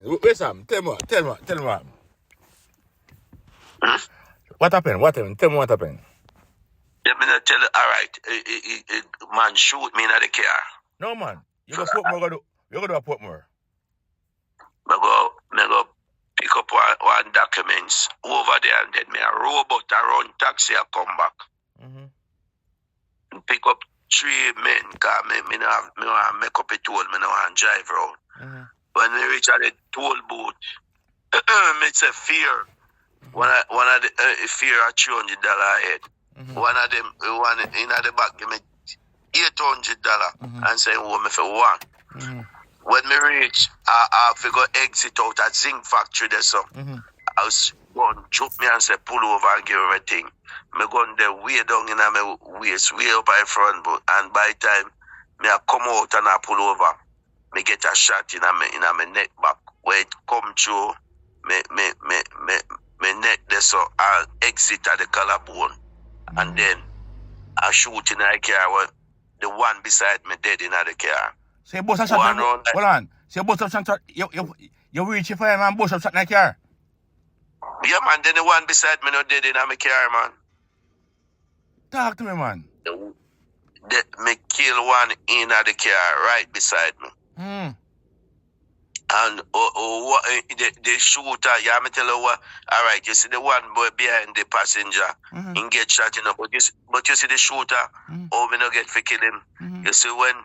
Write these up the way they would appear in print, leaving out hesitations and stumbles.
Wait, Sam, tell me what. Hmm? What happened? Tell me what happened. Let me not tell you, all right, man shoot me in the car. No, man. You So go put more, you go do a put more. I go pick up one documents over there and then me a robot around taxi I come back. Mm-hmm. Pick up 3 men because me no want make up a toll, me no want drive around. Mm-hmm. When we reach at the toll booth, me say fear. One of the fear at $200 a head. Mm-hmm. One of them, one in the back give me $800 and say, oh, me for one. Mm-hmm. When me reach, I figure exit out at zinc factory there, so I was going to jump me and say, pull over and give everything. Me going there way down in my waist, way up by front, and by the time me I come out and I pull over, me get a shot in my neck back where it come through me neck there, so I exit at the collarbone, and then I shoot in the car where the one beside me dead in the car. So you bust a shot, hold on. So you bust a shot, you reach for him and bust a shot in the car? Yeah, man, then the one beside me not dead in my car, man. Talk to me, man. Me kill one in the car right beside me. And the shooter, yeah, me tell you what, all right, you see the one boy behind the passenger, he get shot, you know, but you see the shooter, oh, me not get for kill him. You see when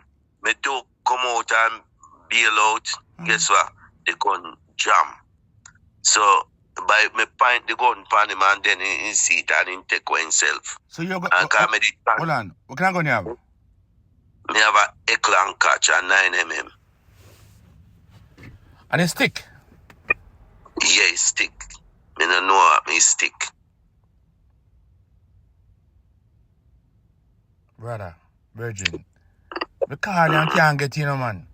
me do come out and bail out, guess what? The gun jam. So by me point the gun pan him and then he see it and he take away himself. So you go, hold on, what kind of gun you have? Me have a Eklan catch and 9mm. And a stick? Yeah, it's stick. Me don't know what me stick. Brother, virgin. The car you can't get in, man.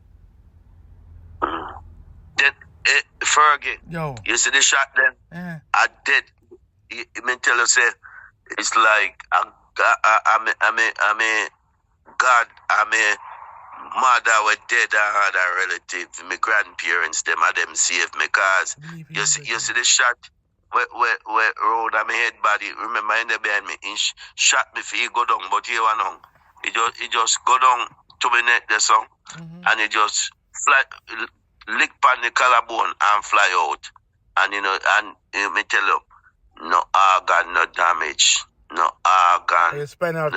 Then, Fergie, yo, you see the shot then? Yeah. I did. Me tell you, say, it's like I'm a God, I'm a mother were dead and had a relative. My grandparents, them saved me, cause you see the shot where road on my head body. Remember in the behind me, he shot me for he go down, but he went on. He just go down to my neck the song, and he just fly lick on the collarbone and fly out. And you know, and me tell you, no organ, no damage. No organ. Your spinal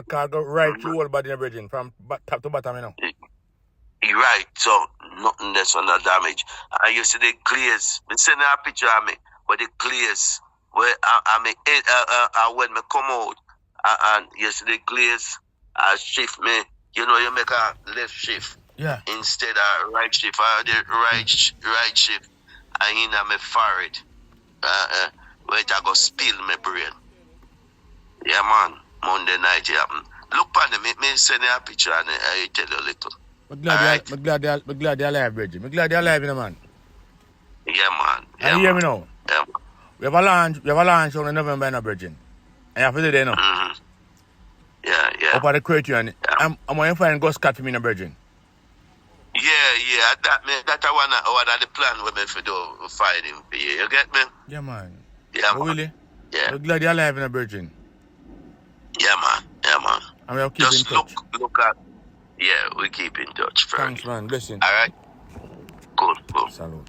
cord go right through all body and bridging from top to bottom, you know. Right, so nothing less on the damage. And you see the glaze. Me send a picture of me, where the glaze, where when me come out, and you see the glaze, I shift me. You know, you make a left shift. Yeah. Instead of right shift, I the right shift, and in my forehead, where it I go spill my brain. Yeah, man. Monday night, it happened. Look at me send you a picture and I tell you a little. I'm glad you're alive, Bridget. I'm glad you're alive, you know, man. Yeah, man. Yeah, you hear me now? Yeah, man. We have a launch on November, you know, Bridget. And you have to do that, you know? Yeah. Up at the crate, and I'm going to find Gus Cat for me, you know, Bridget. Yeah. That one the plan with me for do find him for you. You get me? Yeah, man. Yeah, man. Really? Yeah. I'm glad you're alive, you know, Bridget. Yeah, man. And we'll keep in touch. Look at. Yeah, we keep in touch. Thanks, man. Blessing. All right. Cool. Salute.